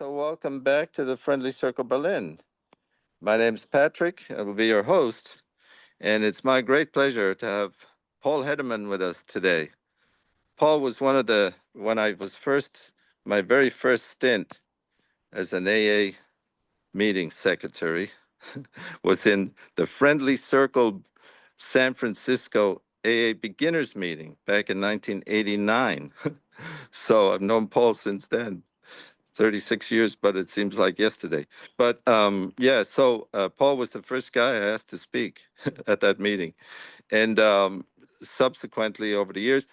so welcome back to the Friendly Circle Berlin. My name's Patrick. I will be your host, and it's my great pleasure to have Paul Hedderman with us today. Paul was when I was my very first stint as an AA meeting secretary was in the Friendly Circle San Francisco AA beginners meeting back in 1989. So I've known Paul since then. 36 years, but it seems like yesterday. But Paul was the first guy I asked to speak at that meeting. And subsequently, over the years,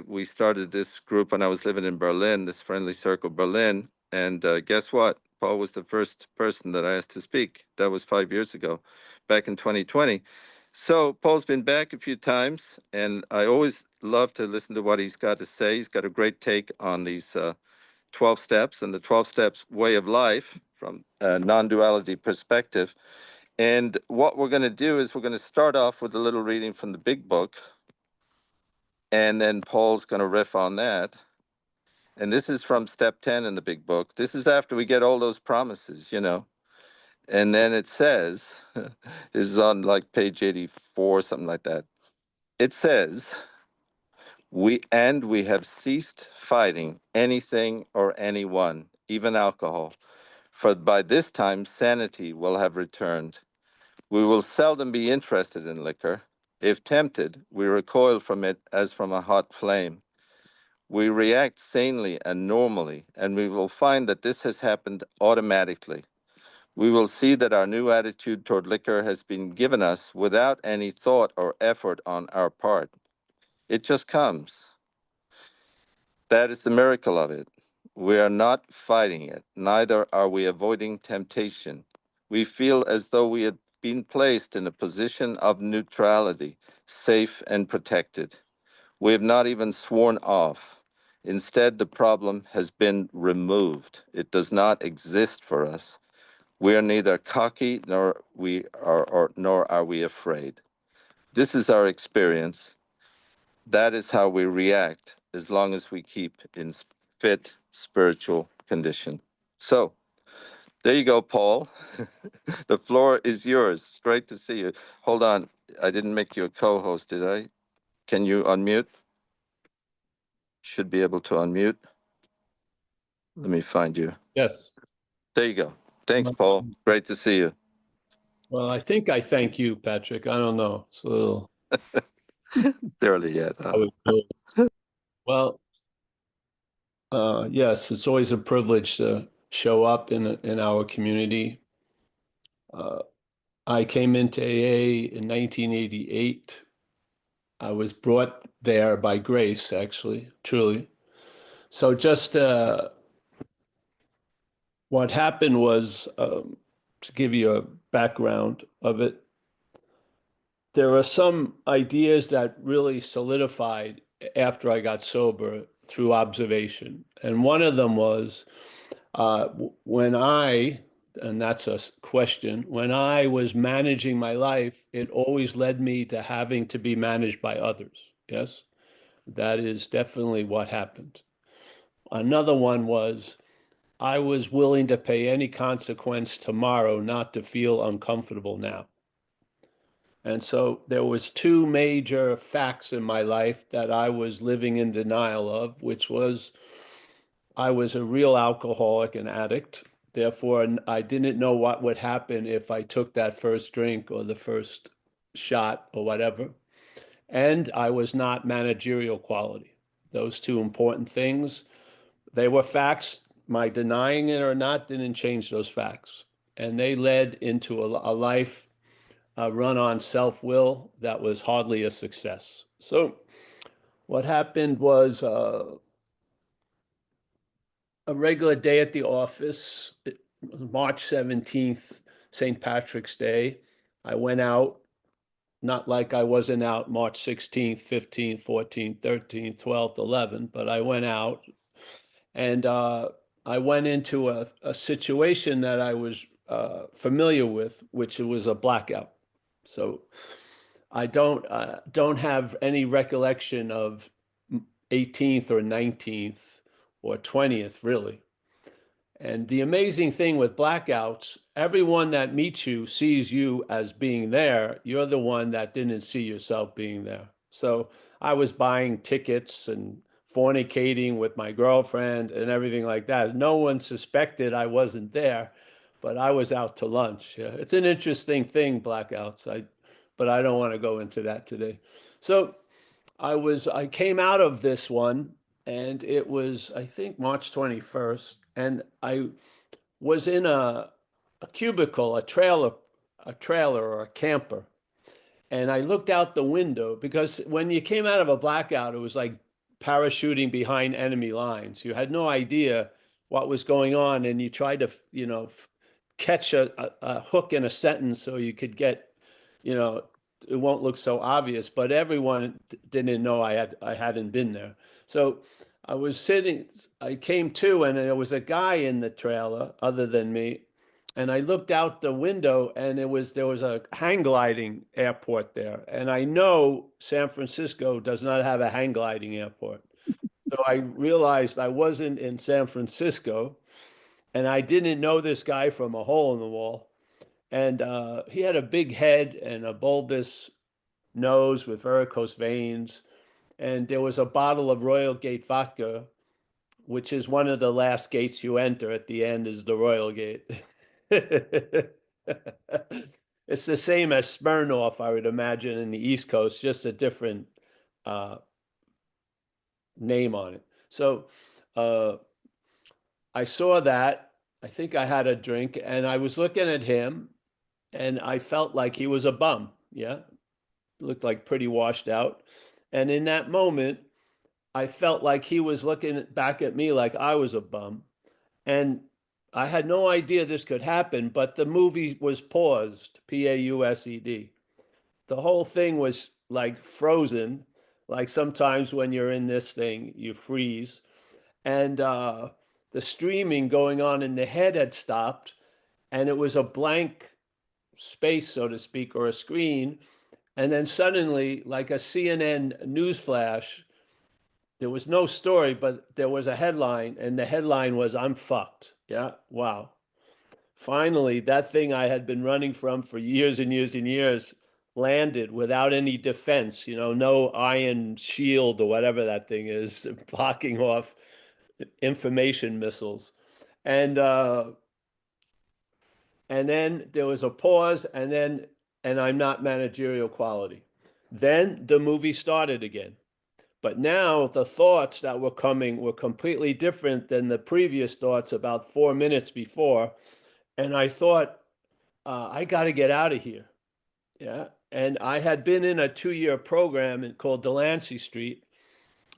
we started this group when I was living in Berlin, this Friendly Circle Berlin. And guess what? Paul was the first person that I asked to speak. That was 5 years ago, back in 2020. So Paul's been back a few times, and I always love to listen to what he's got to say. He's got a great take on these 12 steps and the 12 steps way of life from a non-duality perspective. And what we're going to do is we're going to start off with a little reading from the big book, and then Paul's going to riff on that. And this is from step 10 in the big book. This is after we get all those promises, And then it says, this is on like page 84, something like that. It says, we have ceased fighting anything or anyone, even alcohol, for by this time sanity will have returned. We will seldom be interested in liquor. If tempted, we recoil from it as from a hot flame. We react sanely and normally, and we will find that this has happened automatically. We will see that our new attitude toward liquor has been given us without any thought or effort on our part. It just comes. That is the miracle of it. We are not fighting it, neither are we avoiding temptation. We feel as though we had been placed in a position of neutrality, safe and protected. We have not even sworn off. Instead, the problem has been removed. It does not exist for us. We are neither cocky nor are we afraid. This is our experience. That is how we react as long as we keep in fit spiritual condition. So, there you go, Paul. The floor is yours. It's great to see you. Hold on. I didn't make you a co-host, did I? Can you unmute? Should be able to unmute. Let me find you. Yes. There you go. Thanks, Paul. Great to see you. Well, I think I thank you, Patrick. I don't know. It's a little early yet. Huh? Well, yes, it's always a privilege to show up in our community. I came into AA in 1988. I was brought there by grace, actually, truly. So just what happened was, to give you a background of it, there are some ideas that really solidified after I got sober through observation. And one of them was and that's a question, when I was managing my life, it always led me to having to be managed by others. Yes, that is definitely what happened. Another one was I was willing to pay any consequence tomorrow not to feel uncomfortable now. And so there was two major facts in my life that I was living in denial of, which was I was a real alcoholic and addict. Therefore, I didn't know what would happen if I took that first drink or the first shot or whatever. And I was not managerial quality. Those two important things, they were facts. My denying it or not didn't change those facts. And they led into a life run on self-will that was hardly a success. So what happened was a regular day at the office, March 17th, St. Patrick's Day. I went out, not like I wasn't out March 16th, 15th, 14th, 13th, 12th, 11th, but I went out and I went into a situation that I was familiar with, which was a blackout. So I don't have any recollection of 18th or 19th or 20th, really. And the amazing thing with blackouts, everyone that meets you sees you as being there. You're the one that didn't see yourself being there. So I was buying tickets and fornicating with my girlfriend and everything like that. No one suspected I wasn't there, but I was out to lunch. Yeah, it's an interesting thing, blackouts. But I don't want to go into that today. So I came out of this one, and it was, I think, March 21st, and I was in a cubicle, a trailer or a camper. And I looked out the window because when you came out of a blackout, it was like parachuting behind enemy lines. You had no idea what was going on, and you tried to, catch a hook in a sentence so you could get, you know, it won't look so obvious. But everyone didn't know I hadn't been there. So I was sitting. I came to, and there was a guy in the trailer other than me, and I looked out the window, and there was a hang gliding airport there, and I know San Francisco does not have a hang gliding airport. So I realized I wasn't in San Francisco, and I didn't know this guy from a hole in the wall. And he had a big head and a bulbous nose with varicose veins, and there was a bottle of Royal Gate vodka, which is one of the last gates you enter. At the end is the Royal Gate. It's the same as Smirnoff, I would imagine, in the East Coast, just a different uh, name on it. So uh, I saw that. I think I had a drink, and I was looking at him, and I felt like he was a bum. Yeah, looked like pretty washed out. And in that moment, I felt like he was looking back at me like I was a bum. And I had no idea this could happen, but the movie was paused, Paused. The whole thing was like frozen, like sometimes when you're in this thing, you freeze. And the streaming going on in the head had stopped, and it was a blank space, so to speak, or a screen. And then suddenly, like a CNN news flash, there was no story, but there was a headline, and the headline was, "I'm fucked." Yeah, wow. Finally, that thing I had been running from for years and years and years landed without any defense, no iron shield or whatever that thing is, blocking off information missiles. And and then there was a pause, and I'm not managerial quality. Then the movie started again. But now the thoughts that were coming were completely different than the previous thoughts about 4 minutes before. And I thought, I got to get out of here. Yeah. And I had been in a 2-year program called Delancey Street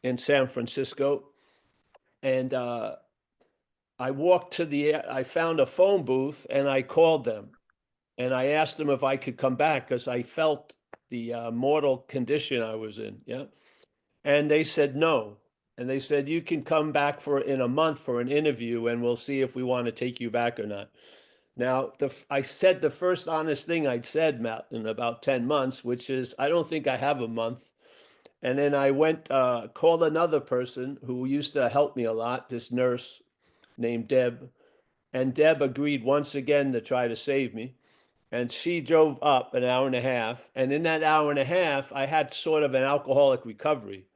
in San Francisco. And I found a phone booth, and I called them, and I asked them if I could come back because I felt the mortal condition I was in. Yeah. And they said no. And they said, you can come back in a month for an interview, and we'll see if we want to take you back or not. Now, I said the first honest thing I'd said, Matt, in about 10 months, which is, I don't think I have a month. And then I went, called another person who used to help me a lot, this nurse named Deb. And Deb agreed once again to try to save me. And she drove up an hour and a half. And in that hour and a half, I had sort of an alcoholic recovery.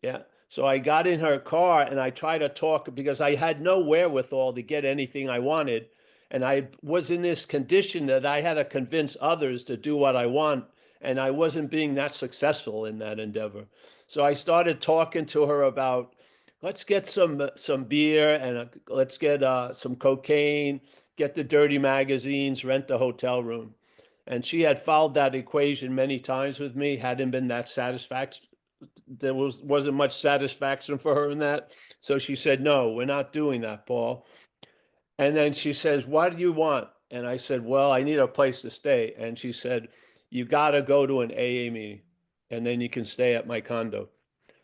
Yeah. So I got in her car, and I tried to talk because I had no wherewithal to get anything I wanted. And I was in this condition that I had to convince others to do what I want. And I wasn't being that successful in that endeavor. So I started talking to her about, let's get some beer, and let's get some cocaine, get the dirty magazines, rent the hotel room. And she had followed that equation many times with me, hadn't been that satisfaction. Wasn't much satisfaction for her in that. So she said, "No, we're not doing that, Paul." And then she says, "What do you want?" And I said, "Well, I need a place to stay." And she said, "You got to go to an AA meeting, and then you can stay at my condo."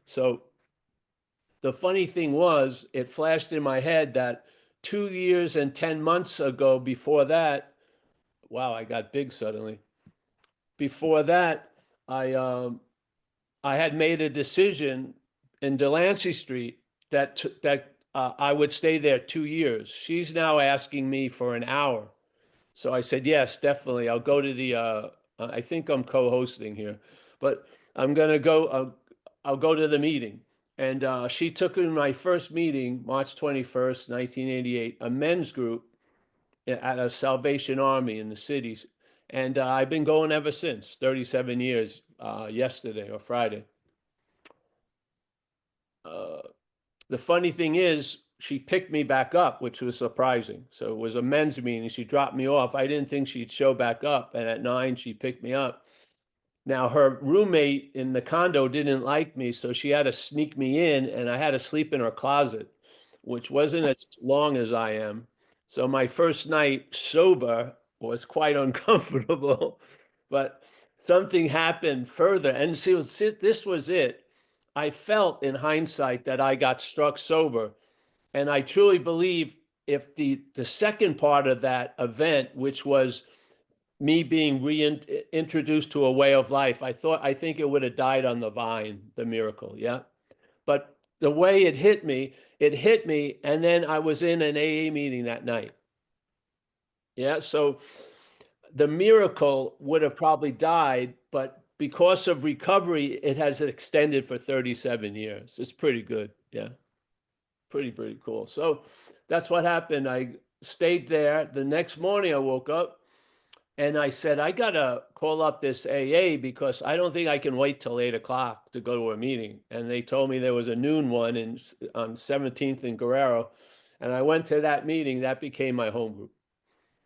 So the funny thing was, it flashed in my head that 2 years and 10 months ago, before that, wow, I got big suddenly. Before that, I I had made a decision in Delancey Street that I would stay there 2 years. She's now asking me for an hour. So I said, yes, definitely. I'll go to the, I think I'm co-hosting here, but I'm going to go, I'll go to the meeting. And she took in my first meeting, March 21st, 1988, a men's group at a Salvation Army in the cities. And I've been going ever since, 37 years, yesterday or Friday. Uh, the funny thing is, she picked me back up, which was surprising. So it was a men's meeting. She dropped me off. I didn't think she'd show back up. And at 9, she picked me up. Now, her roommate in the condo didn't like me, so she had to sneak me in, and I had to sleep in her closet, which wasn't as long as I am. So my first night sober was quite uncomfortable, but something happened further. And see, this was it. I felt in hindsight that I got struck sober. And I truly believe if the second part of that event, which was me being reintroduced to a way of life, I think it would have died on the vine, the miracle. Yeah. But the way it hit me, and then I was in an AA meeting that night. Yeah. So the miracle would have probably died, but because of recovery, it has extended for 37 years. It's pretty good. Yeah. Pretty cool. So that's what happened. I stayed there. The next morning I woke up and I said, I gotta call up this AA because I don't think I can wait till 8 o'clock to go to a meeting. And they told me there was a noon one on 17th and Guerrero. And I went to that meeting. That became my home group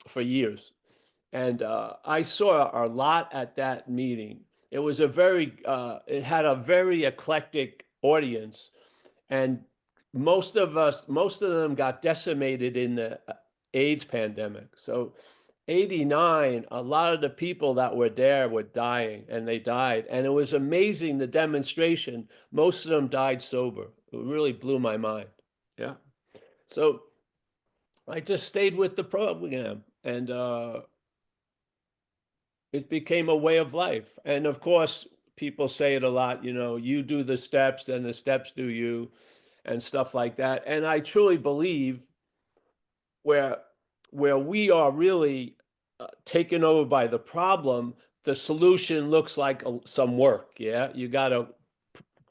for years. And I saw a lot at that meeting. It had a very eclectic audience. And most of them got decimated in the AIDS pandemic. So 89, a lot of the people that were there were dying, and they died. And it was amazing, the demonstration. Most of them died sober. It really blew my mind. Yeah. So I just stayed with the program, and it became a way of life. And of course, people say it a lot, you do the steps, then the steps do you, and stuff like that. And I truly believe where we are really taken over by the problem, the solution looks like some work. Yeah, you got to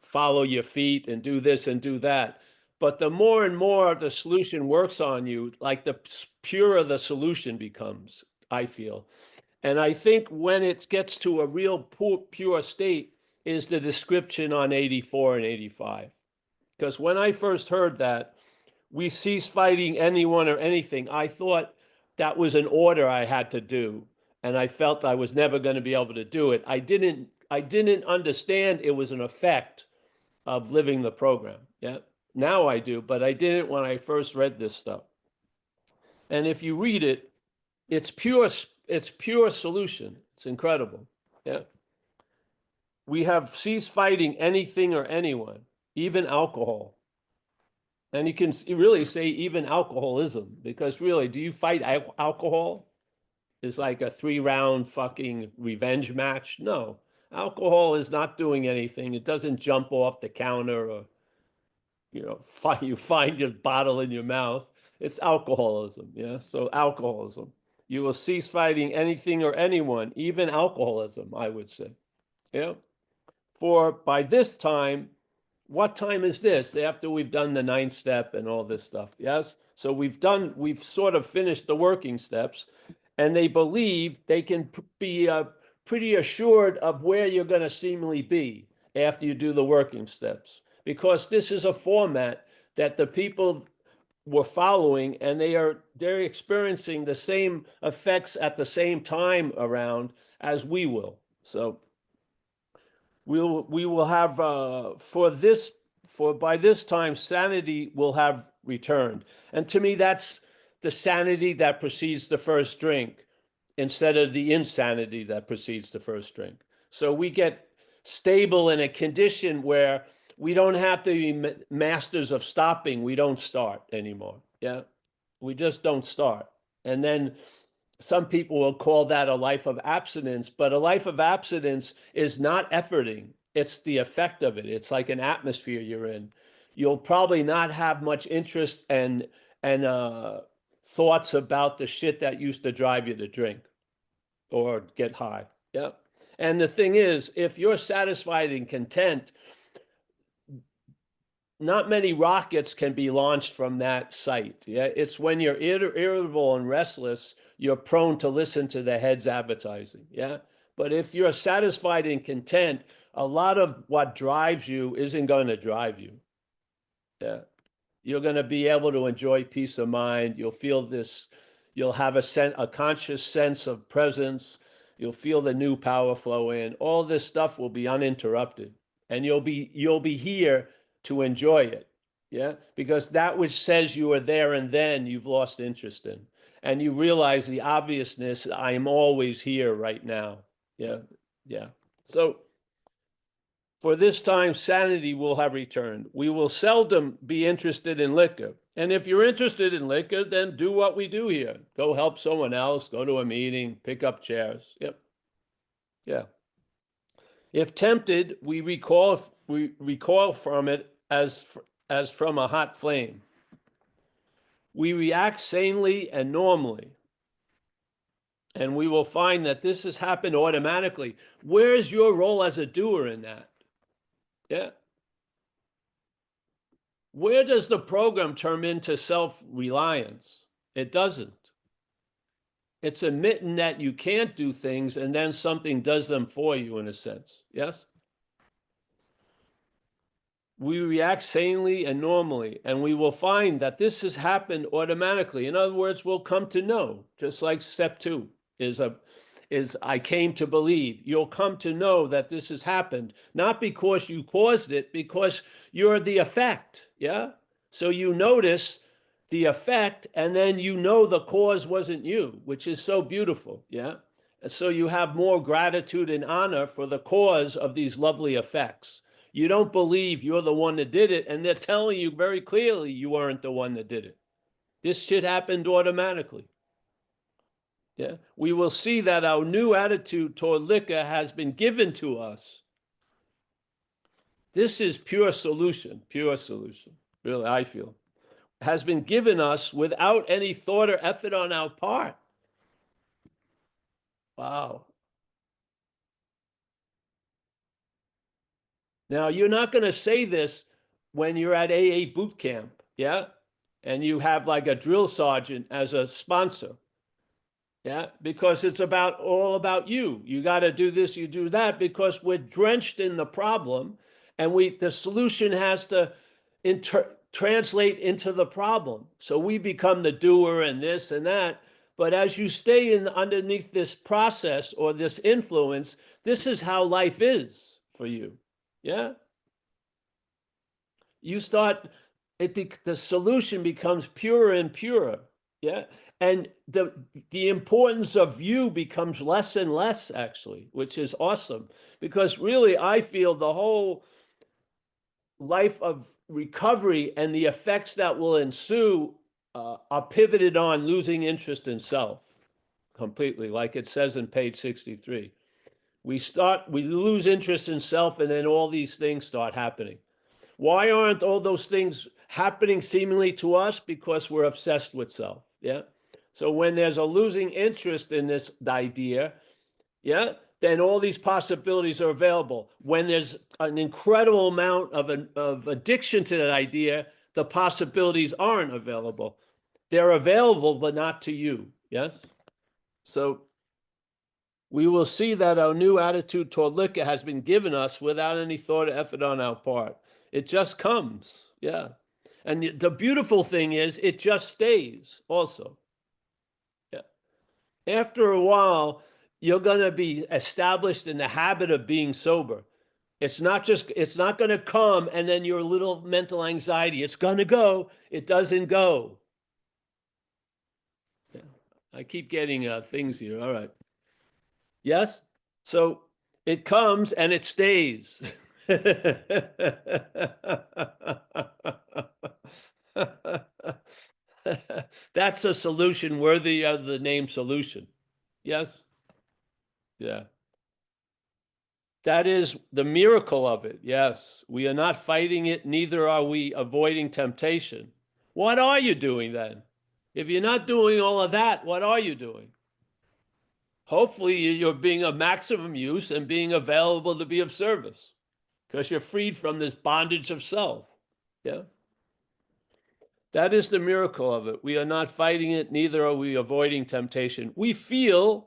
follow your feet and do this and do that. But the more and more the solution works on you, like the purer the solution becomes, I feel. And I think when it gets to a real pure state is the description on 84 and 85. Because when I first heard that, we cease fighting anyone or anything, I thought that was an order I had to do. And I felt I was never going to be able to do it. I didn't understand it was an effect of living the program. Yeah. Now I do, but I didn't when I first read this stuff. And if you read it, it's pure solution. It's incredible. Yeah. We have ceased fighting anything or anyone, even alcohol. And you can really say even alcoholism, because really, do you fight alcohol? It's like a 3-round fucking revenge match. No, alcohol is not doing anything. It doesn't jump off the counter or, you find your bottle in your mouth. It's alcoholism. Yeah. So alcoholism. You will cease fighting anything or anyone, even alcoholism, I would say. Yeah. For by this time, what time is this after we've done the 9th step and all this stuff? Yes. So we've sort of finished the working steps, and they believe they can be pretty assured of where you're going to seemingly be after you do the working steps, because this is a format that the people were following, and they're experiencing the same effects at the same time around as we will. So we will have by this time sanity will have returned. And to me, that's the sanity that precedes the first drink instead of the insanity that precedes the first drink. So we get stable in a condition where we don't have to be masters of stopping. We don't start anymore. Yeah. We just don't start. And then some people will call that a life of abstinence, but a life of abstinence is not efforting. It's the effect of it. It's like an atmosphere you're in. you'll probably not have much interest and thoughts about the shit that used to drive you to drink or get high. Yeah. And the thing is, if you're satisfied and content, not many rockets can be launched from that site. Yeah, it's when you're irritable and restless, you're prone to listen to the head's advertising. Yeah, but if you're satisfied and content, a lot of what drives you isn't going to drive you. Yeah, you're going to be able to enjoy peace of mind. You'll feel this. You'll have a conscious sense of presence. You'll feel the new power flow in. All this stuff will be uninterrupted, and you'll be here to enjoy it. Yeah, because that which says you are there and then you've lost interest in, and you realize the obviousness. I am always here right now. Yeah, yeah. So for this time, sanity will have returned. We will seldom be interested in liquor. And if you're interested in liquor, then do what we do here. Go help someone else, go to a meeting, pick up chairs. Yep. Yeah. If tempted, we recoil from it as from a hot flame. We react sanely and normally. And we will find that this has happened automatically. Where's your role as a doer in that? Yeah. Where does the program turn into self-reliance? It doesn't. It's admitting that you can't do things and then something does them for you in a sense. Yes? We react sanely and normally, and we will find that this has happened automatically. In other words, we'll come to know, just like step 2 is I came to believe. You'll come to know that this has happened, not because you caused it, because you're the effect. Yeah. So you notice the effect, and then you know the cause wasn't you, which is so beautiful. Yeah. And so you have more gratitude and honor for the cause of these lovely effects. You don't believe you're the one that did it, and they're telling you very clearly you weren't the one that did it. This shit happened automatically. Yeah, we will see that our new attitude toward liquor has been given to us. This is pure solution, really, I feel, has been given us without any thought or effort on our part. Wow. Now, you're not going to say this when you're at AA boot camp, yeah? And you have like a drill sergeant as a sponsor. Yeah, because it's all about you. You got to do this, you do that, because we're drenched in the problem, and the solution has to translate into the problem. So we become the doer and this and that. But as you stay underneath this process or this influence, this is how life is for you. Yeah. You start, the solution becomes purer and purer. Yeah. And the importance of you becomes less and less, actually, which is awesome. Because really, I feel the whole life of recovery and the effects that will ensue are pivoted on losing interest in self completely, like it says in page 63. We lose interest in self, and then all these things start happening. Why aren't all those things happening seemingly to us? Because we're obsessed with self. Yeah. So when there's a losing interest in this idea, yeah, then all these possibilities are available. When there's an incredible amount of addiction to that idea, the possibilities aren't available. They're available, but not to you. Yes. So we will see that our new attitude toward liquor has been given us without any thought or effort on our part. It just comes. Yeah. And the beautiful thing is it just stays also. Yeah. After a while, you're going to be established in the habit of being sober. It's not going to come and then your little mental anxiety. It's going to go. It doesn't go. Yeah. I keep getting things here. All right. Yes? So it comes and it stays. That's a solution worthy of the name solution. Yes? Yeah. That is the miracle of it. Yes. We are not fighting it, neither are we avoiding temptation. What are you doing then? If you're not doing all of that, what are you doing? Hopefully, you're being of maximum use and being available to be of service because you're freed from this bondage of self. Yeah. That is the miracle of it. We are not fighting it, neither are we avoiding temptation. We feel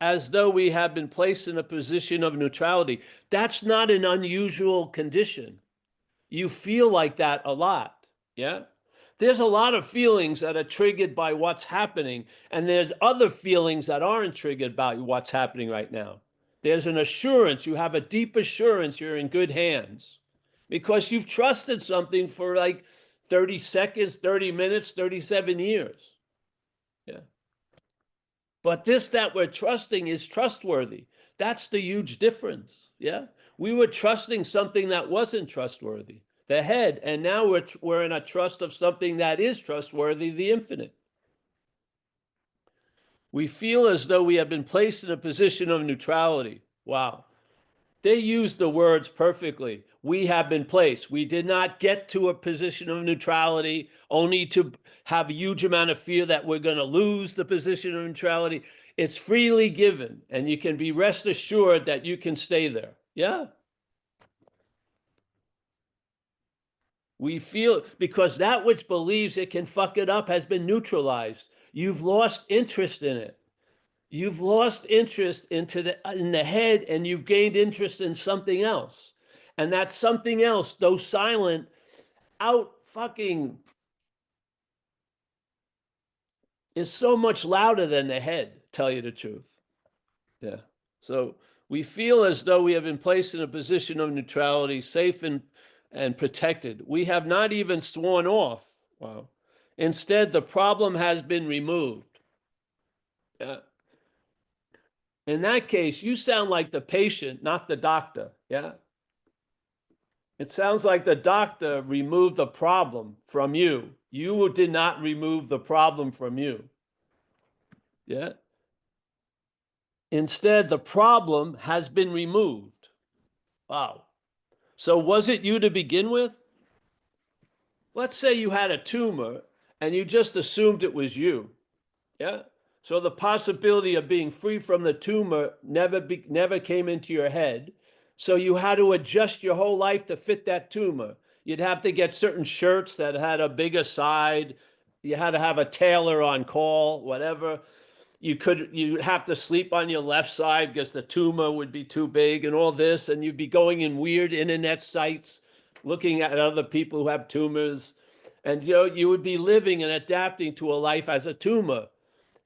as though we have been placed in a position of neutrality. That's not an unusual condition. You feel like that a lot. Yeah. There's a lot of feelings that are triggered by what's happening, and there's other feelings that aren't triggered by what's happening right now. There's an assurance. You have a deep assurance you're in good hands because you've trusted something for like 30 seconds, 30 minutes, 37 years. Yeah. But this that we're trusting is trustworthy. That's the huge difference. Yeah. We were trusting something that wasn't trustworthy, the head, and now we're in a trust of something that is trustworthy, the infinite. We feel as though we have been placed in a position of neutrality. Wow. They used the words perfectly. We have been placed. We did not get to a position of neutrality only to have a huge amount of fear that we're going to lose the position of neutrality. It's freely given, and you can be rest assured that you can stay there. Yeah. We feel because that which believes it can fuck it up has been neutralized. You've lost interest in it. You've lost interest in the head, and you've gained interest in something else. And that something else, though silent, out fucking is so much louder than the head, tell you the truth. Yeah. So we feel as though we have been placed in a position of neutrality, safe and protected. We have not even sworn off. Wow. Instead, the problem has been removed. Yeah. In that case, you sound like the patient, not the doctor. Yeah. It sounds like the doctor removed the problem from you. You did not remove the problem from you. Yeah. Instead, the problem has been removed. Wow. So was it you to begin with? Let's say you had a tumor and you just assumed it was you. Yeah. So the possibility of being free from the tumor never came into your head. So you had to adjust your whole life to fit that tumor. You'd have to get certain shirts that had a bigger side. You had to have a tailor on call, whatever. You'd have to sleep on your left side because the tumor would be too big and all this. And you'd be going in weird internet sites, looking at other people who have tumors. And you would be living and adapting to a life as a tumor.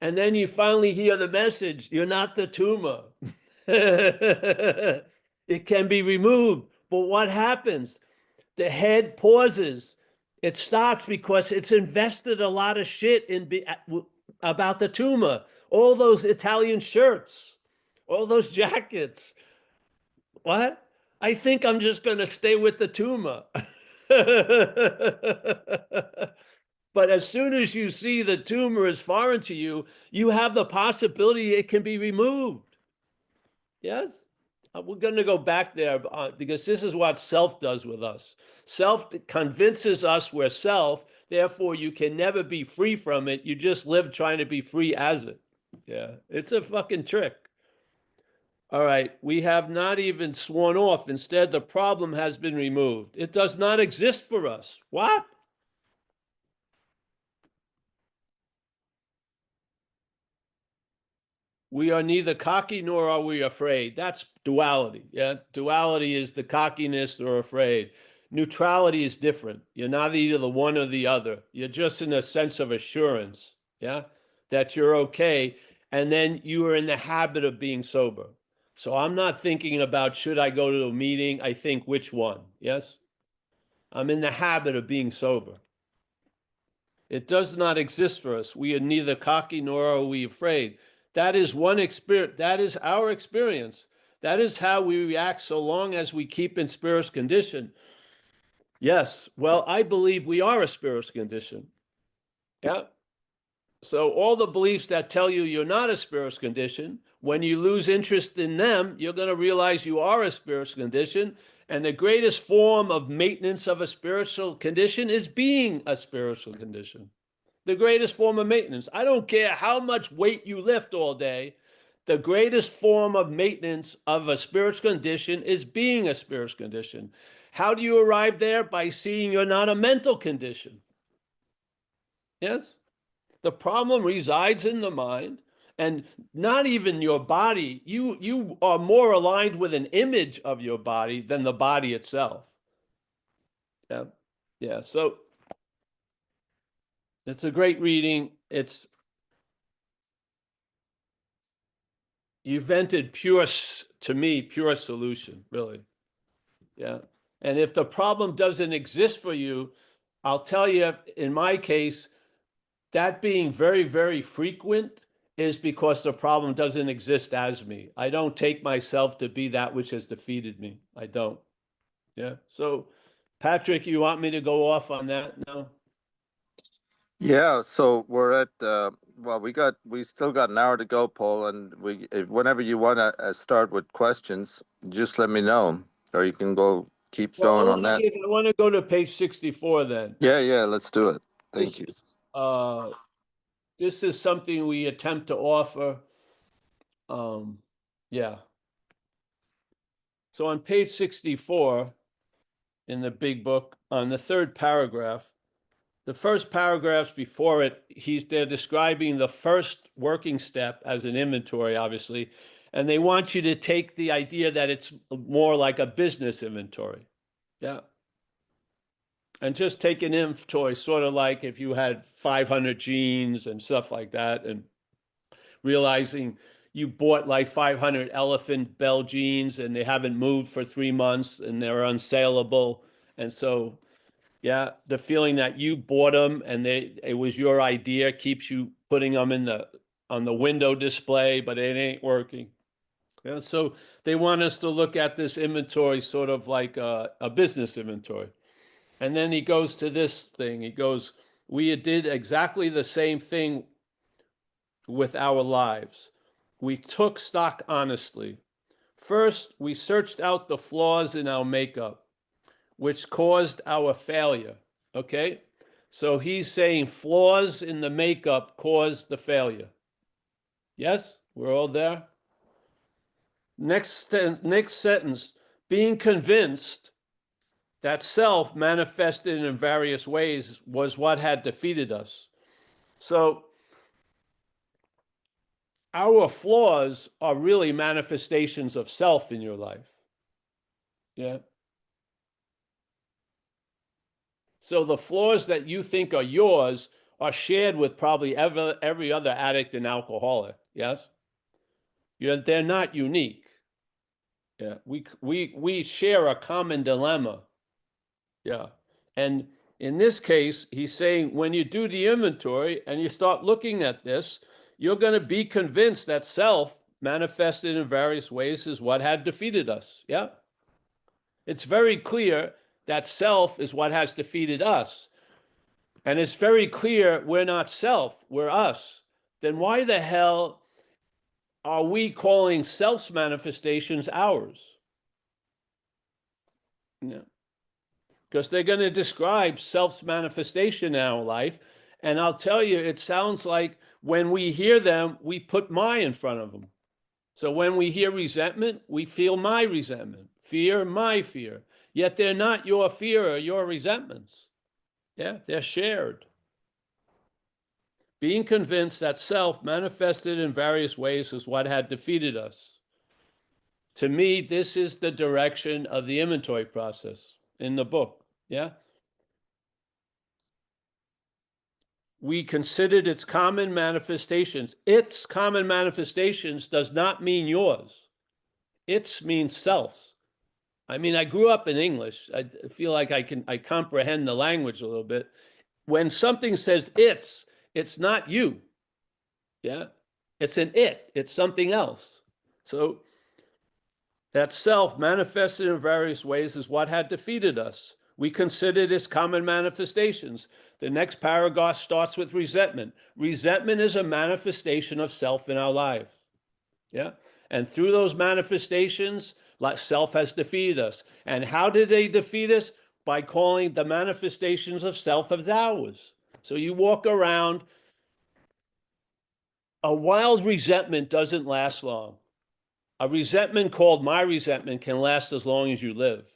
And then you finally hear the message, you're not the tumor. It can be removed. But what happens? The head pauses. It stops because it's invested a lot of shit about the tumor. All those Italian shirts, all those jackets. What? I think I'm just going to stay with the tumor. But as soon as you see the tumor is foreign to you, you have the possibility it can be removed. Yes? We're going to go back there because this is what self does with us. Self convinces us we're self, therefore you can never be free from it. You just live trying to be free as it. Yeah, it's a fucking trick. All right, we have not even sworn off. Instead, the problem has been removed. It does not exist for us. What? We are neither cocky nor are we afraid. That's duality. Yeah. Duality is the cockiness or afraid. Neutrality is different. You're not either the one or the other. You're just in a sense of assurance. Yeah. That you're okay. And then you are in the habit of being sober. So I'm not thinking about should I go to a meeting? I think which one? Yes. I'm in the habit of being sober. It does not exist for us. We are neither cocky nor are we afraid. That is one experience. That is our experience. That is how we react so long as we keep in spirit's condition. Yes. Well, I believe we are a spirit's condition. Yeah. So all the beliefs that tell you you're not a spirit's condition, When you lose interest in them, you're going to realize you are a spiritual condition. And the greatest form of maintenance of a spiritual condition is being a spiritual condition. The greatest form of maintenance. I don't care how much weight you lift all day. The greatest form of maintenance of a spiritual condition is being a spiritual condition. How do you arrive there? By seeing you're not a mental condition. Yes? The problem resides in the mind and not even your body. You are more aligned with an image of your body than the body itself. Yeah. Yeah. So it's a great reading. You've entered pure, to me, pure solution, really. Yeah. And if the problem doesn't exist for you, I'll tell you, in my case, that being very, very frequent is because the problem doesn't exist as me. I don't take myself to be that which has defeated me. I don't. Yeah. So, Patrick, you want me to go off on that now? Yeah, so we're at well, we still got an hour to go, Paul, and whenever you want to start with questions, just let me know, or you can go keep going Well, on that. I want to go to page 64 then. Yeah, let's do it. Thank This you. this is something we attempt to offer. Yeah. So on page 64 in the big book, on the third paragraph, the first paragraphs before it, they're describing the first working step as an inventory, obviously, and they want you to take the idea that it's more like a business inventory. Yeah. And just take an inventory, sort of like if you had 500 jeans and stuff like that, and realizing you bought like 500 elephant bell jeans and they haven't moved for 3 months and they're unsaleable. And so, yeah, the feeling that you bought them and it was your idea keeps you putting them on the window display, but it ain't working. Yeah, so they want us to look at this inventory sort of like a business inventory. And then he goes to this thing. He goes, we did exactly the same thing with our lives. We took stock honestly. First, we searched out the flaws in our makeup, which caused our failure. Okay? So he's saying flaws in the makeup caused the failure. Yes? We're all there? Next sentence, being convinced that self manifested in various ways was what had defeated us. So our flaws are really manifestations of self in your life. Yeah. So the flaws that you think are yours are shared with probably every other addict and alcoholic. Yes. They're not unique. Yeah. We share a common dilemma. Yeah. And in this case, he's saying when you do the inventory and you start looking at this, you're going to be convinced that self manifested in various ways is what had defeated us. Yeah. It's very clear that self is what has defeated us. And it's very clear we're not self, we're us. Then why the hell are we calling self's manifestations ours? Yeah. Because they're going to describe self's manifestation in our life. And I'll tell you, it sounds like when we hear them, we put my in front of them. So when we hear resentment, we feel my resentment, fear, my fear. Yet they're not your fear or your resentments. Yeah, they're shared. Being convinced that self manifested in various ways is what had defeated us. To me, this is the direction of the inventory process in the book. Yeah. We considered its common manifestations. Its common manifestations does not mean yours. Its means self's. I mean, I grew up in English. I feel like I comprehend the language a little bit. When something says it's not you. Yeah. It's an it. It's something else. So that self manifested in various ways is what had defeated us. We considered its common manifestations. The next paragraph starts with resentment. Resentment is a manifestation of self in our life. Yeah. And through those manifestations, like self has defeated us. And how did they defeat us? By calling the manifestations of self as ours. So you walk around, a wild resentment doesn't last long. A resentment called my resentment can last as long as you live.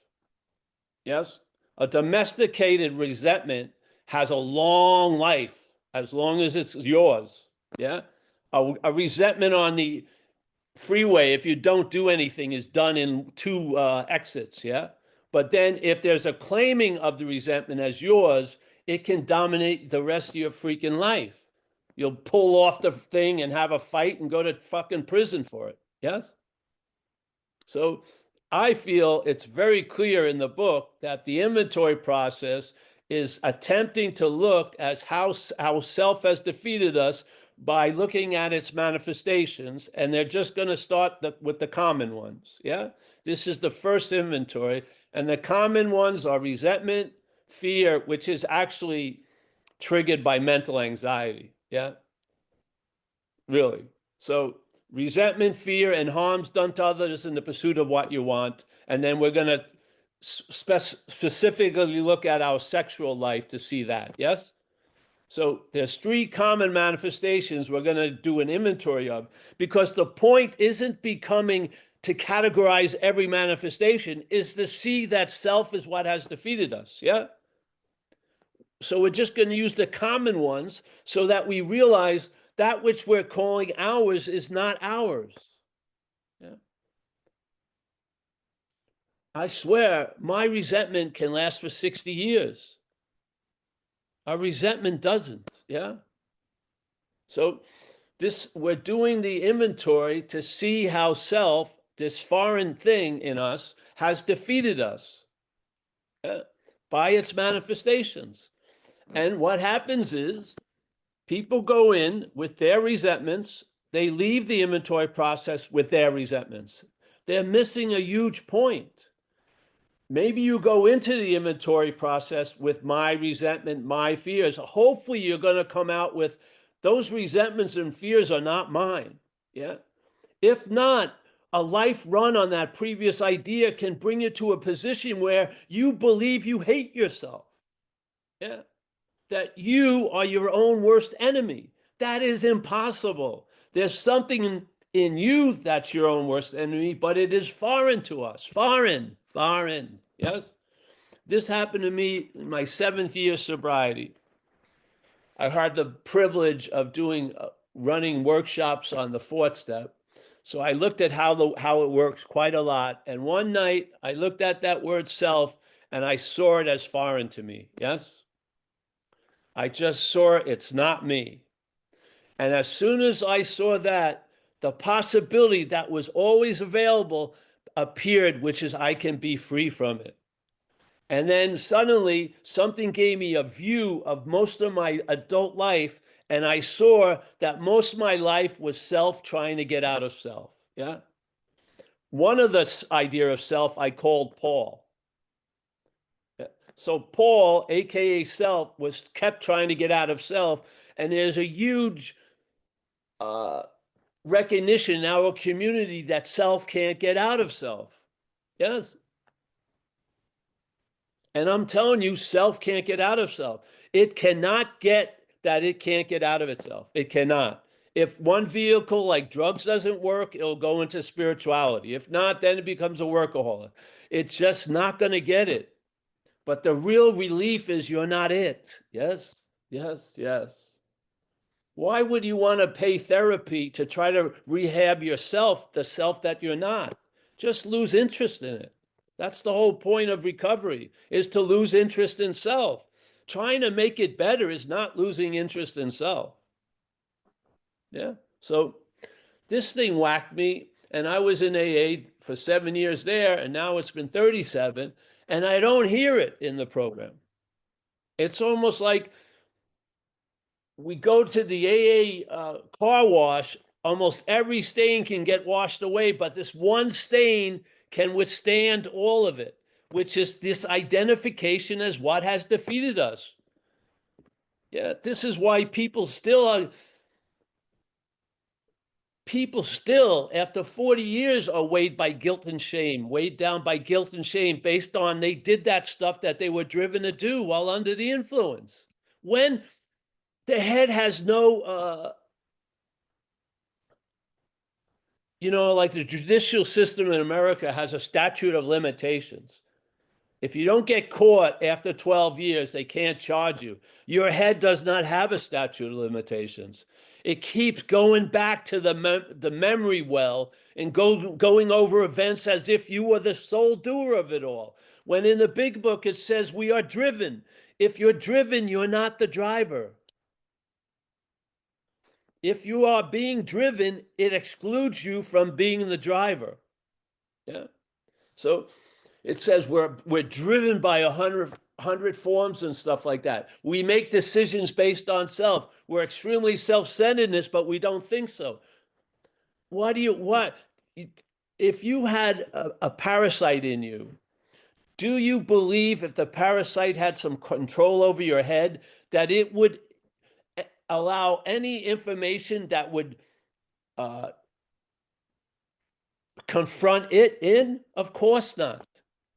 Yes? A domesticated resentment has a long life, as long as it's yours. Yeah? A resentment on the freeway, if you don't do anything, is done in two exits. Yeah? But then if there's a claiming of the resentment as yours, it can dominate the rest of your freaking life. You'll pull off the thing and have a fight and go to fucking prison for it. Yes? So I feel it's very clear in the book that the inventory process is attempting to look as how self has defeated us by looking at its manifestations, and they're just going to start with the common ones. Yeah, this is the first inventory, and the common ones are resentment, fear, which is actually triggered by mental anxiety. Yeah, really. So resentment, fear, and harms done to others in the pursuit of what you want. And then we're going to specifically look at our sexual life to see that. Yes? So there's three common manifestations we're going to do an inventory of, because the point isn't becoming to categorize every manifestation, is to see that self is what has defeated us. Yeah? So we're just going to use the common ones so that we realize that which we're calling ours is not ours. Yeah. I swear, my resentment can last for 60 years. Our resentment doesn't. Yeah. So we're doing the inventory to see how self, this foreign thing in us, has defeated us by its manifestations. And what happens is people go in with their resentments, they leave the inventory process with their resentments. They're missing a huge point. Maybe you go into the inventory process with my resentment, my fears. Hopefully, you're going to come out with those resentments and fears are not mine. Yeah. If not, a life run on that previous idea can bring you to a position where you believe you hate yourself. Yeah. That you are your own worst enemy. That is impossible. There's something in you that's your own worst enemy, but it is foreign to us. Foreign. Yes? This happened to me in my 7th year sobriety. I had the privilege of running workshops on the 4th step. So I looked at how it works quite a lot. And one night I looked at that word self and I saw it as foreign to me. Yes? I just saw it's not me. And as soon as I saw that, the possibility that was always available appeared, which is I can be free from it. And then suddenly something gave me a view of most of my adult life. And I saw that most of my life was self trying to get out of self. Yeah. One of the idea of self I called Paul. So Paul, aka self, was kept trying to get out of self, and there's a huge recognition in our community that self can't get out of self. Yes. And I'm telling you, self can't get out of self. It cannot get that it can't get out of itself. It cannot. If one vehicle like drugs doesn't work, it'll go into spirituality. If not, then it becomes a workaholic. It's just not going to get it. But the real relief is you're not it. Yes, yes. Why would you want to pay therapy to try to rehab yourself, the self that you're not? Just lose interest in it. That's the whole point of recovery, is to lose interest in self. Trying to make it better is not losing interest in self. Yeah. So this thing whacked me, and I was in AA for 7 years there, and now it's been 37, and I don't hear it in the program. It's almost like we go to the AA car wash, almost every stain can get washed away, but this one stain can withstand all of it, which is this identification as what has defeated us. Yeah, this is why people people still, after 40 years, are weighed by guilt and shame, weighed down by guilt and shame based on they did that stuff that they were driven to do while under the influence. When the head has no, like the judicial system in America has a statute of limitations. If you don't get caught after 12 years, they can't charge you. Your head does not have a statute of limitations. It keeps going back to the memory well and going over events as if you were the sole doer of it all. When in the big book, it says we are driven. If you're driven, you're not the driver. If you are being driven, it excludes you from being the driver. Yeah. So it says we're driven by 100 forms and stuff like that. We make decisions based on self. We're extremely self-centeredness, but we don't think so. If you had a parasite in you, do you believe if the parasite had some control over your head that it would allow any information that would confront it in? Of course not.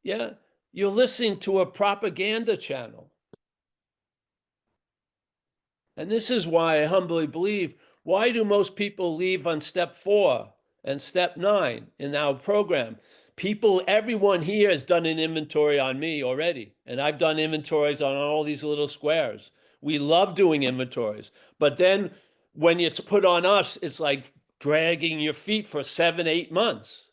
Yeah. You're listening to a propaganda channel. And this is why I humbly believe, why do most people leave on step 4 and step 9 in our program? Everyone here has done an inventory on me already. And I've done inventories on all these little squares. We love doing inventories. But then when it's put on us, it's like dragging your feet for 7, 8 months.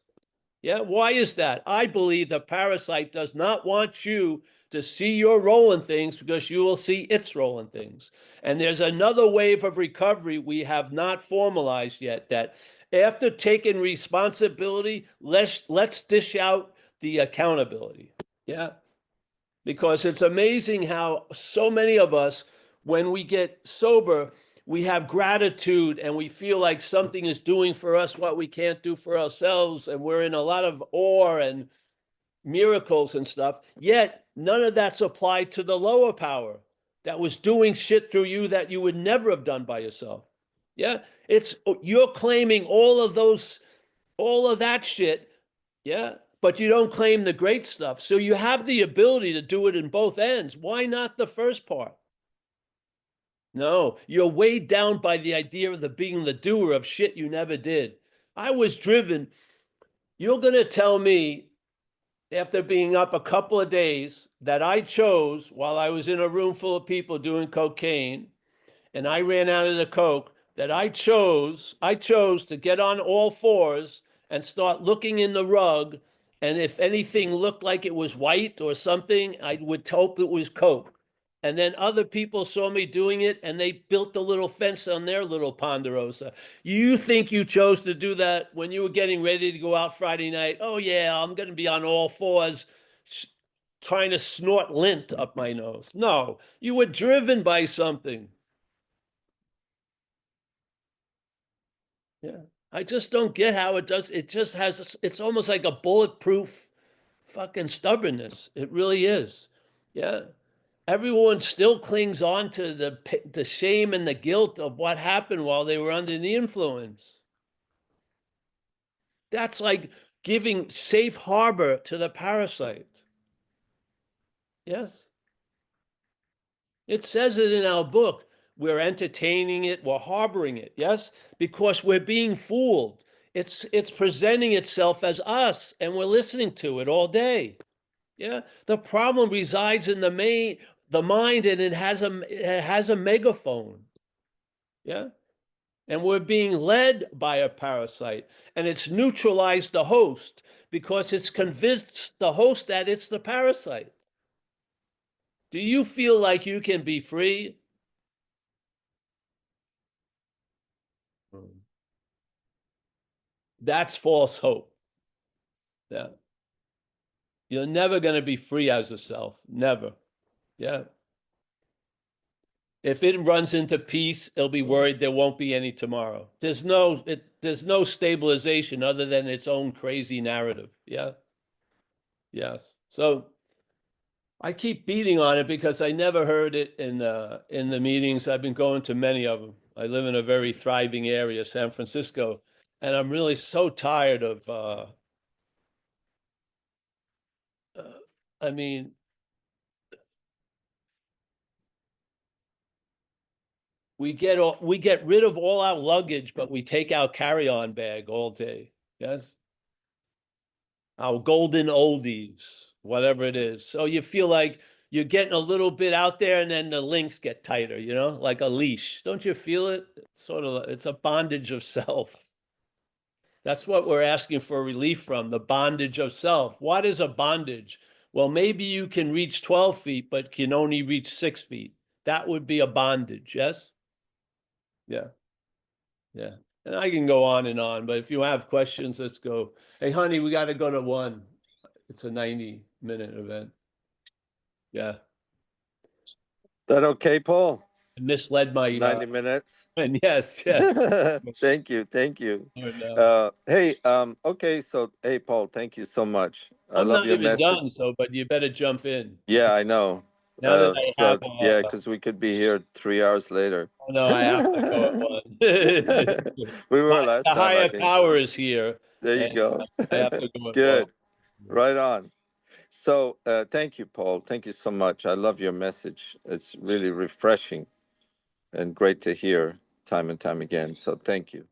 Yeah, why is that? I believe the parasite does not want you to see your role in things because you will see its role in things. And there's another wave of recovery we have not formalized yet, that after taking responsibility, let's dish out the accountability. Yeah. Because it's amazing how so many of us, when we get sober, we have gratitude and we feel like something is doing for us what we can't do for ourselves. And we're in a lot of awe and miracles and stuff. Yet none of that's applied to the lower power that was doing shit through you that you would never have done by yourself. Yeah. You're claiming all of that shit. Yeah. But you don't claim the great stuff. So you have the ability to do it in both ends. Why not the first part? No, you're weighed down by the idea of being the doer of shit you never did. I was driven. You're going to tell me, after being up a couple of days, that I chose, while I was in a room full of people doing cocaine, and I ran out of the coke, that I chose to get on all fours and start looking in the rug, and if anything looked like it was white or something, I would hope it was coke. And then other people saw me doing it, and they built a little fence on their little Ponderosa. You think you chose to do that when you were getting ready to go out Friday night? Oh, yeah, I'm going to be on all fours trying to snort lint up my nose. No, you were driven by something. Yeah. I just don't get how it does. It just it's almost like a bulletproof fucking stubbornness. It really is. Yeah. Everyone still clings on to the shame and the guilt of what happened while they were under the influence. That's like giving safe harbor to the parasite. Yes. It says it in our book. We're entertaining it, we're harboring it, yes? Because we're being fooled. It's presenting itself as us, and we're listening to it all day. Yeah. The problem resides in the mind, and it has a megaphone. Yeah. And we're being led by a parasite, and it's neutralized the host because it's convinced the host that it's the parasite. Do you feel like you can be free? That's false hope. Yeah. You're never going to be free as a self. Never. Yeah. If it runs into peace, it'll be worried there won't be any tomorrow. There's no stabilization other than its own crazy narrative. Yeah. Yes. So I keep beating on it because I never heard it in the meetings. I've been going to many of them. I live in a very thriving area, San Francisco, And I'm really so tired of, I mean, we get rid of all our luggage, but we take our carry-on bag all day. Yes. Our golden oldies, whatever it is. So you feel like you're getting a little bit out there and then the links get tighter, like a leash. Don't you feel it? It's a bondage of self. That's what we're asking for relief from, the bondage of self. What is a bondage? Well, maybe you can reach 12 feet, but can only reach 6 feet. That would be a bondage, yes? Yeah, yeah. And I can go on and on, but if you have questions, let's go. Hey, honey, we got to go to one. It's a 90-minute event. Yeah. That okay, Paul? I misled my 90 minutes. and yes, yes. Thank you. Thank you. Oh, no. Hey, okay, so hey, Paul, thank you so much. I I'm love not your even message. done, but you better jump in. Yeah, I know. Now that I have Yeah, because we could be here 3 hours later. oh no, I have to go at one. We were last The time, I higher think. power is here, There you and go. I have to go at one. Good. Right on. So, thank you, Paul. Thank you so much. I love your message. It's really refreshing and great to hear time and time again. So, thank you.